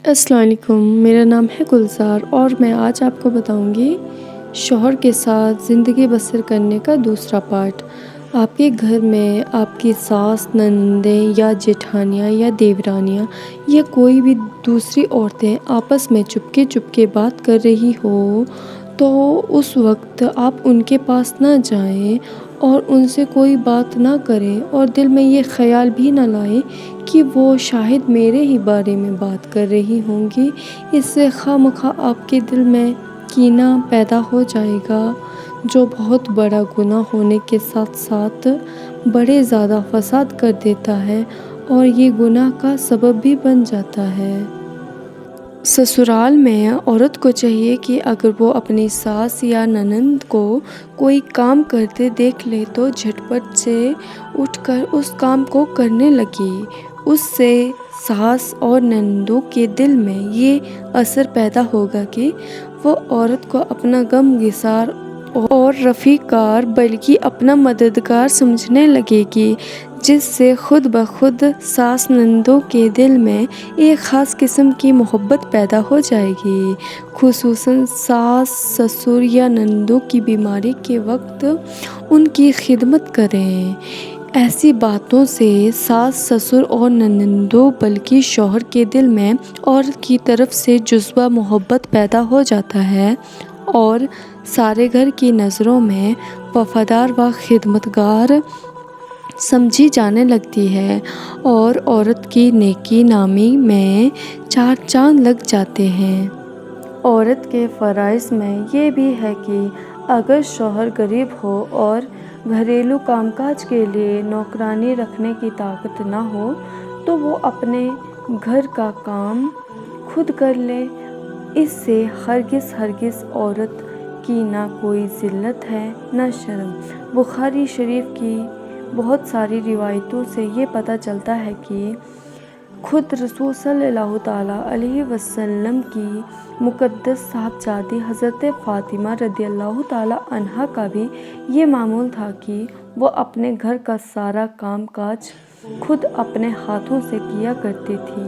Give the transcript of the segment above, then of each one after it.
السلام علیکم، میرا نام ہے گلزار اور میں آج آپ کو بتاؤں گی شوہر کے ساتھ زندگی بسر کرنے کا دوسرا پارٹ۔ آپ کے گھر میں آپ کی ساس، نندیں یا جیٹھانیاں یا دیورانیاں یا کوئی بھی دوسری عورتیں آپس میں چپکے بات کر رہی ہو تو اس وقت آپ ان کے پاس نہ جائیں اور ان سے کوئی بات نہ کریں اور دل میں یہ خیال بھی نہ لائیں کہ وہ شاید میرے ہی بارے میں بات کر رہی ہوں گی۔ اس سے خواہ آپ کے دل میں کینہ پیدا ہو جائے گا، جو بہت بڑا گناہ ہونے کے ساتھ ساتھ بڑے زیادہ فساد کر دیتا ہے اور یہ گناہ کا سبب بھی بن جاتا ہے۔ سسرال میں عورت کو چاہیے کہ اگر وہ اپنی ساس یا نند کو کوئی کام کرتے دیکھ لے تو جھٹپٹ سے اٹھ کر اس کام کو کرنے لگے۔ اس سے ساس اور نندوں کے دل میں یہ اثر پیدا ہوگا کہ وہ عورت کو اپنا غم گسار اور رفیق کار بلکہ اپنا مددگار سمجھنے لگے گی، جس سے خود بخود ساس نندوں کے دل میں ایک خاص قسم کی محبت پیدا ہو جائے گی۔ خصوصاً ساس، سسر یا نندوں کی بیماری کے وقت ان کی خدمت کریں۔ ایسی باتوں سے ساس، سسر اور نندوں بلکہ شوہر کے دل میں عورت کی طرف سے جذبہ محبت پیدا ہو جاتا ہے اور سارے گھر کی نظروں میں وفادار و خدمتگار سمجھی جانے لگتی ہے اور عورت کی نیکی نامی میں 4 چاند لگ جاتے ہیں۔ عورت کے فرائض میں یہ بھی ہے کہ اگر شوہر غریب ہو اور گھریلو کام کاج کے لیے نوکرانی رکھنے کی طاقت نہ ہو تو وہ اپنے گھر کا کام خود کر لے۔ اس سے ہرگز عورت کی نہ کوئی ذلت ہے نہ شرم۔ بخاری شریف کی بہت ساری روایتوں سے یہ پتہ چلتا ہے کہ خود رسول صلی اللہ تعالیٰ علیہ وسلم کی مقدس صاحبزادی حضرت فاطمہ رضی اللہ تعالیٰ عنہا کا بھی یہ معمول تھا کہ وہ اپنے گھر کا سارا کام کاج خود اپنے ہاتھوں سے کیا کرتی تھی۔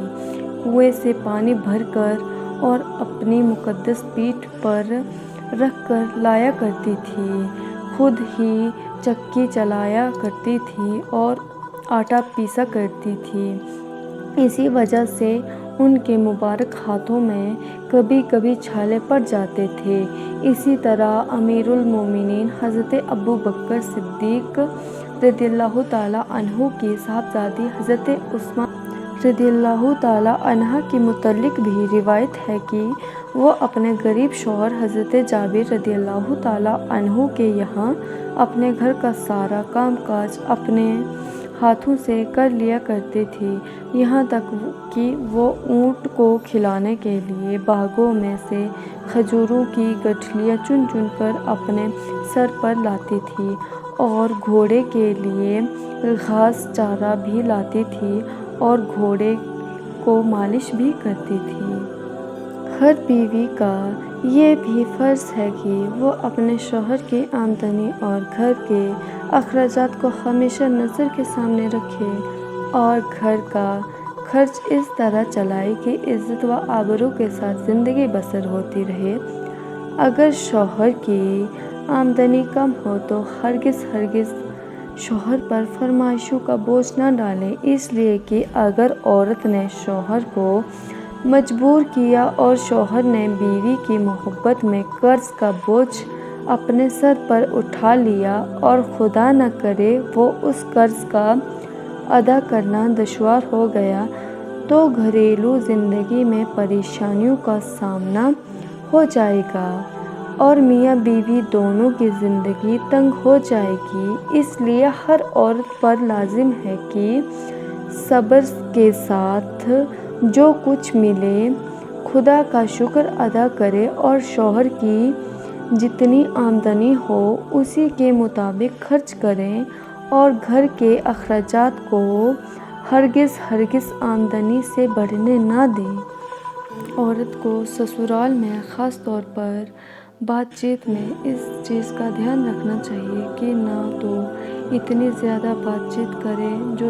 کنویں سے پانی بھر کر اور اپنی مقدس پیٹھ پر رکھ کر لایا کرتی تھی، خود ہی چکی چلایا کرتی تھی اور آٹا پیسا کرتی تھی۔ اسی وجہ سے ان کے مبارک ہاتھوں میں کبھی کبھی چھالے پڑ جاتے تھے۔ اسی طرح امیر المومنین حضرت ابوبکر صدیق رضی اللہ تعالیٰ عنہ کی صاحبزادی حضرت اسماء رضی اللہ تعالیٰ عنہا کے متعلق بھی روایت ہے کہ وہ اپنے غریب شوہر حضرت جابر رضی اللہ تعالیٰ عنہ کے یہاں اپنے گھر کا سارا کام کاج اپنے ہاتھوں سے کر لیا کرتی تھی، یہاں تک کہ وہ اونٹ کو کھلانے کے لیے باغوں میں سے کھجوروں کی گٹھلیاں چن چن کر اپنے سر پر لاتی تھی اور گھوڑے کے لیے گھاس چارہ بھی لاتی تھی اور گھوڑے کو مالش بھی کرتی تھی۔ ہر بیوی کا یہ بھی فرض ہے کہ وہ اپنے شوہر کی آمدنی اور گھر کے اخراجات کو ہمیشہ نظر کے سامنے رکھے اور گھر کا خرچ اس طرح چلائے کہ عزت و آبرو کے ساتھ زندگی بسر ہوتی رہے۔ اگر شوہر کی آمدنی کم ہو تو ہرگز شوہر پر فرمائشوں کا بوجھ نہ ڈالیں، اس لیے کہ اگر عورت نے شوہر کو مجبور کیا اور شوہر نے بیوی کی محبت میں قرض کا بوجھ اپنے سر پر اٹھا لیا اور خدا نہ کرے وہ اس قرض کا ادا کرنا دشوار ہو گیا تو گھریلو زندگی میں پریشانیوں کا سامنا ہو جائے گا اور میاں بیوی دونوں کی زندگی تنگ ہو جائے گی۔ اس لیے ہر عورت پر لازم ہے کہ صبر کے ساتھ جو کچھ ملے خدا کا شکر ادا کرے اور شوہر کی جتنی آمدنی ہو اسی کے مطابق خرچ کریں اور گھر کے اخراجات کو ہرگز آمدنی سے بڑھنے نہ دیں۔ عورت کو سسرال میں خاص طور پر بات چیت میں اس چیز کا دھیان رکھنا چاہیے کہ نہ تو اتنی زیادہ بات چیت کرے جو